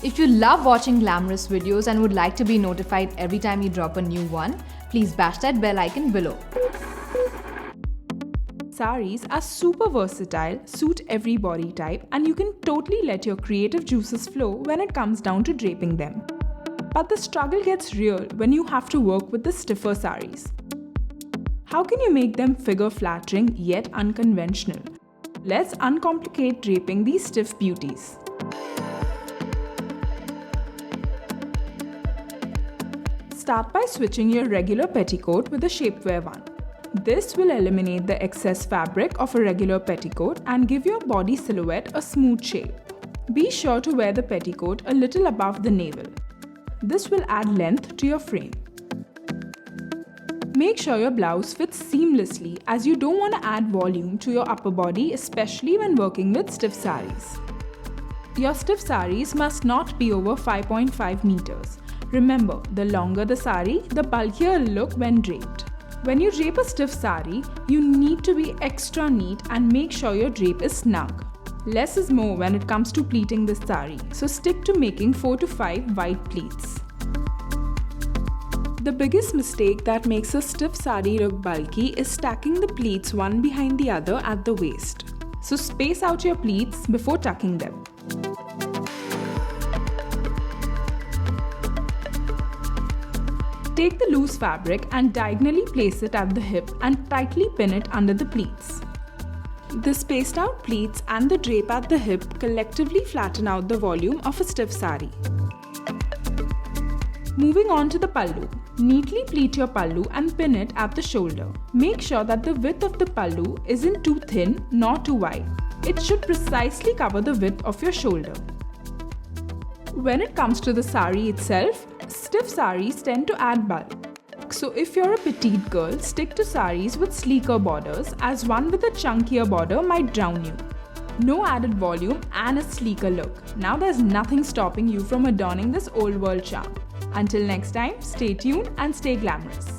If you love watching glamorous videos and would like to be notified every time we drop a new one, please bash that bell icon below. Saris are super versatile, suit every body type, and you can totally let your creative juices flow when it comes down to draping them. But the struggle gets real when you have to work with the stiffer saris. How can you make them figure flattering yet unconventional? Let's uncomplicate draping these stiff beauties. Start by switching your regular petticoat with a shapewear one. This will eliminate the excess fabric of a regular petticoat and give your body silhouette a smooth shape. Be sure to wear the petticoat a little above the navel. This will add length to your frame. Make sure your blouse fits seamlessly as you don't want to add volume to your upper body, especially when working with stiff saris. Your stiff saris must not be over 5.5 meters. Remember, the longer the sari, the bulkier it'll look when draped. When you drape a stiff sari, you need to be extra neat and make sure your drape is snug. Less is more when it comes to pleating this sari, so stick to making 4 to 5 wide pleats. The biggest mistake that makes a stiff sari look bulky is stacking the pleats one behind the other at the waist. So space out your pleats before tucking them. Take the loose fabric and diagonally place it at the hip and tightly pin it under the pleats. The spaced out pleats and the drape at the hip collectively flatten out the volume of a stiff sari. Moving on to the pallu. Neatly pleat your pallu and pin it at the shoulder. Make sure that the width of the pallu isn't too thin nor too wide. It should precisely cover the width of your shoulder. When it comes to the sari itself, stiff saris tend to add bulk. So if you're a petite girl, stick to saris with sleeker borders, as one with a chunkier border might drown you. No added volume and a sleeker look. Now there's nothing stopping you from adorning this old world charm. Until next time, stay tuned and stay glamorous.